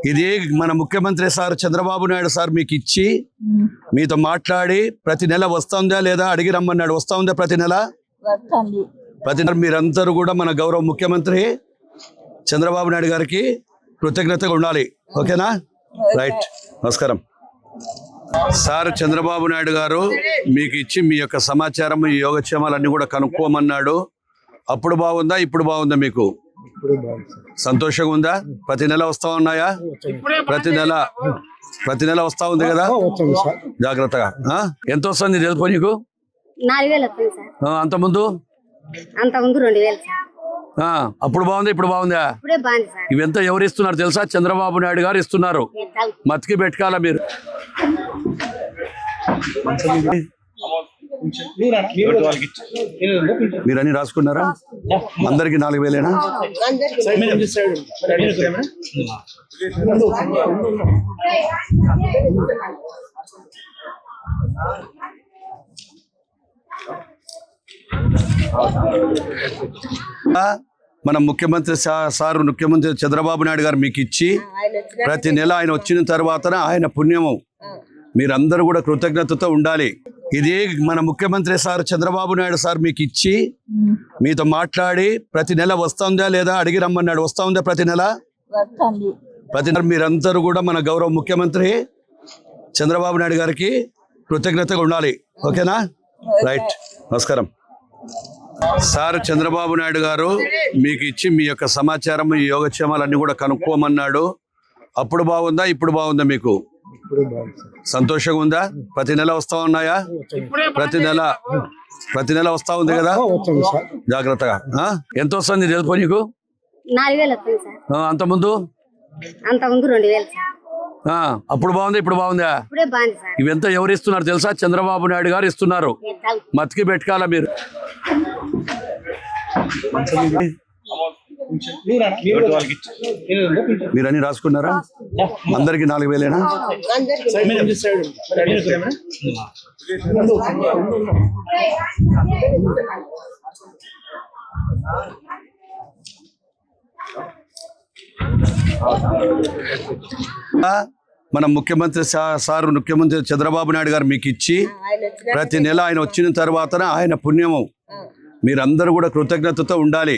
ఇది మన ముఖ్యమంత్రి సార్ చంద్రబాబు నాయుడు సార్ మీకు ఇచ్చి మీతో మాట్లాడి ప్రతి నెల వస్తుందా లేదా అడిగి రమ్మన్నాడు. వస్తుందా ప్రతి నెల? ప్రతి నెల మీరందరూ కూడా మన గౌరవ ముఖ్యమంత్రి చంద్రబాబు నాయుడు గారికి కృతజ్ఞతగా ఉండాలి. ఓకేనా? రైట్. నమస్కారం సార్. చంద్రబాబు నాయుడు గారు మీకు ఇచ్చి మీ యొక్క సమాచారం, ఈ యోగక్షేమాలన్నీ కూడా కనుక్కోమన్నాడు. అప్పుడు బాగుందా, ఇప్పుడు బాగుందా? మీకు సంతోషంగా ఉందా? ప్రతి నెల వస్తా ఉన్నాయా? ప్రతి నెల వస్తా ఉంది కదా? జాగ్రత్తగా. ఎంత వస్తుంది తెలుపు నీకు? 4000 వస్తుంది సార్. అంతకుముందు 2000. అప్పుడు బాగుందా, ఇప్పుడు బాగుందా? ఇవంతా ఎవరు ఇస్తున్నారు తెలుసా? చంద్రబాబు నాయుడు గారు ఇస్తున్నారు. మతికి పెట్టుకోవాలా మీరు. మీరన్నీ రాసుకున్నారా? అందరికి 4000ఏనా? మన ముఖ్యమంత్రి ముఖ్యమంత్రి చంద్రబాబు నాయుడు గారు మీకు ఇచ్చి ప్రతి నెల ఆయన వచ్చిన తర్వాత ఆయన పుణ్యము మీరందరూ కూడా కృతజ్ఞతతో ఉండాలి. ఇది మన ముఖ్యమంత్రి సార్ చంద్రబాబు నాయుడు సార్ మీకు ఇచ్చి మీతో మాట్లాడి ప్రతి నెల వస్తుందా లేదా అడిగి రమ్మన్నాడు. వస్తుందా ప్రతి నెల? ప్రతి నెల మీరందరూ కూడా మన గౌరవ ముఖ్యమంత్రి చంద్రబాబు నాయుడు గారికి కృతజ్ఞతగా ఉండాలి. ఓకేనా? రైట్. నమస్కారం సార్. చంద్రబాబు నాయుడు గారు మీకు ఇచ్చి మీ యొక్క సమాచారం, ఈ యోగక్షేమాలన్నీ కూడా కనుక్కోమన్నాడు. అప్పుడు బాగుందా, ఇప్పుడు బాగుందా? మీకు సంతోషంగా ఉందా? ప్రతి నెల వస్తా ఉన్నాయా? ప్రతి నెల వస్తా ఉంది కదా? జాగ్రత్తగా. ఎంత వస్తుంది తెలుపు నీకు? 4000 వస్తుంది సార్. అంతకుముందు 2000. అప్పుడు బాగుందా, ఇప్పుడు బాగుందా? ఇవంతా ఎవరు ఇస్తున్నారు తెలుసా? చంద్రబాబు నాయుడు గారు ఇస్తున్నారు. మతికి పెట్టుకోవాలా మీరు. మీరన్నీ రాసుకున్నారా? అందరికి 4000ఏనా? మన ముఖ్యమంత్రి ముఖ్యమంత్రి చంద్రబాబు నాయుడు గారు మీకు ఇచ్చి ప్రతి నెల ఆయన వచ్చిన తర్వాత ఆయన పుణ్యము మీరందరూ కూడా కృతజ్ఞతతో ఉండాలి.